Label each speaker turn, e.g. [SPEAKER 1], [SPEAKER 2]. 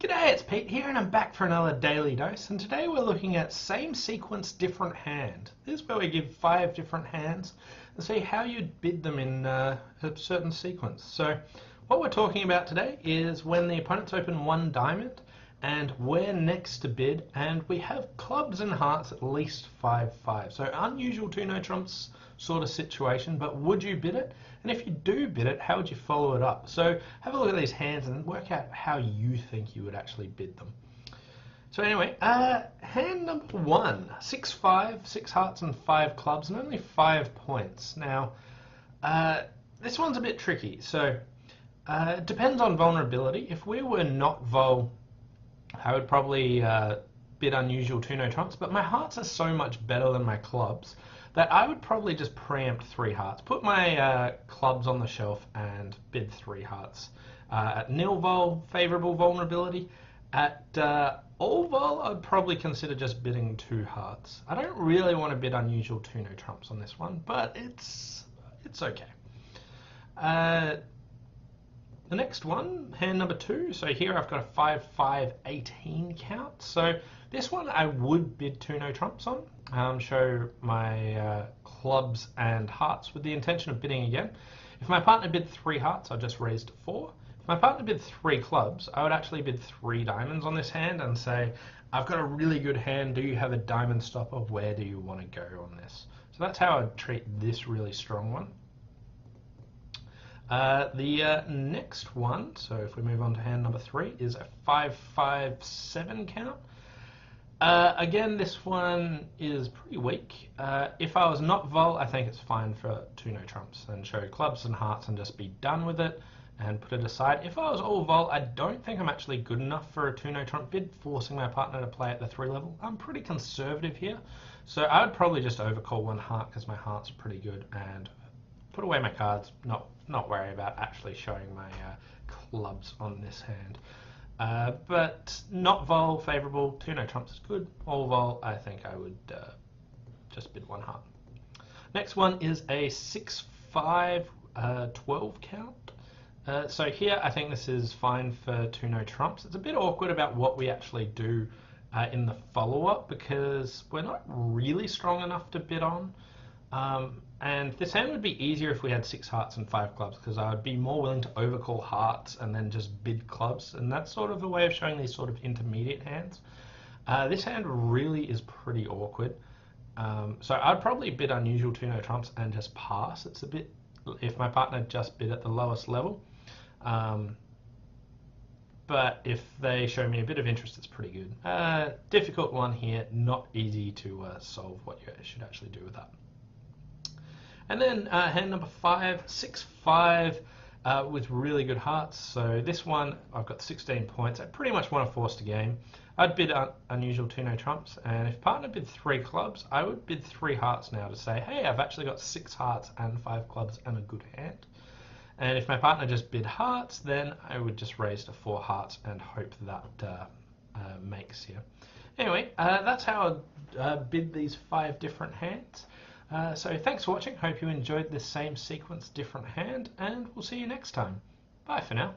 [SPEAKER 1] G'day, it's Pete here and I'm back for another Daily Dose, and today we're looking at same sequence, different hand. This is where we give 5 different hands and see how you'd bid them in a certain sequence. So what we're talking about today is when the opponents open 1 diamond and we're next to bid and we have clubs and hearts at least 5-5. So unusual 2 no trumps sort of situation, but would you bid it? And if you do bid it, how would you follow it up? So have a look at these hands and work out how you think you would actually bid them. So anyway, hand number 1, 6-5, 6 hearts and 5 clubs, and only 5 points. Now, this one's a bit tricky. So it depends on vulnerability. If we were not vol, I would probably bid unusual 2 no trumps, but my hearts are so much better than my clubs that I would probably just preempt 3 hearts. Put my clubs on the shelf and bid 3 hearts. At nil vol, favourable vulnerability. At all vol, I'd probably consider just bidding 2 hearts. I don't really want to bid unusual 2 no trumps on this one, but it's okay. The next one, hand number 2. So here I've got a 5-5-18 count. So this one I would bid 2 no trumps on. Show my clubs and hearts with the intention of bidding again. If my partner bid 3 hearts, I just raised to 4. If my partner bid 3 clubs, I would actually bid 3 diamonds on this hand and say, I've got a really good hand, do you have a diamond stopper, where do you want to go on this? So that's how I'd treat this really strong one. The next one, so if we move on to hand number 3, is a 5-5-7 count. Again, this one is pretty weak. If I was not vol, I think it's fine for 2 no trumps and show clubs and hearts and just be done with it and put it aside. If I was all vol, I don't think I'm actually good enough for a 2 no trump bid, forcing my partner to play at the 3 level. I'm pretty conservative here, so I would probably just overcall 1 heart because my heart's pretty good and put away my cards, not worry about actually showing my clubs on this hand. But not vol, favourable, 2 no trumps is good. All vol, I think I would just bid 1 heart. Next one is a 6-5-12 count. So here I think this is fine for 2 no trumps. It's a bit awkward about what we actually do in the follow-up because we're not really strong enough to bid on. And this hand would be easier if we had 6 hearts and 5 clubs because I would be more willing to overcall hearts and then just bid clubs, and that's sort of a way of showing these sort of intermediate hands. This hand really is pretty awkward. So I'd probably bid unusual 2 no trumps and just pass. It's a bit, if my partner just bid at the lowest level. But if they show me a bit of interest, it's pretty good. Difficult one here, not easy to solve what you should actually do with that. And then hand number 5, 6-5 with really good hearts. So this one, I've got 16 points. I pretty much want to force the game. I'd bid unusual 2 no trumps, and if partner bid 3 clubs, I would bid 3 hearts now to say, hey, I've actually got 6 hearts and 5 clubs and a good hand. And if my partner just bid hearts, then I would just raise to 4 hearts and hope that makes here. Anyway, that's how I'd bid these 5 different hands. So thanks for watching. Hope you enjoyed this same sequence, different hand, and we'll see you next time. Bye for now.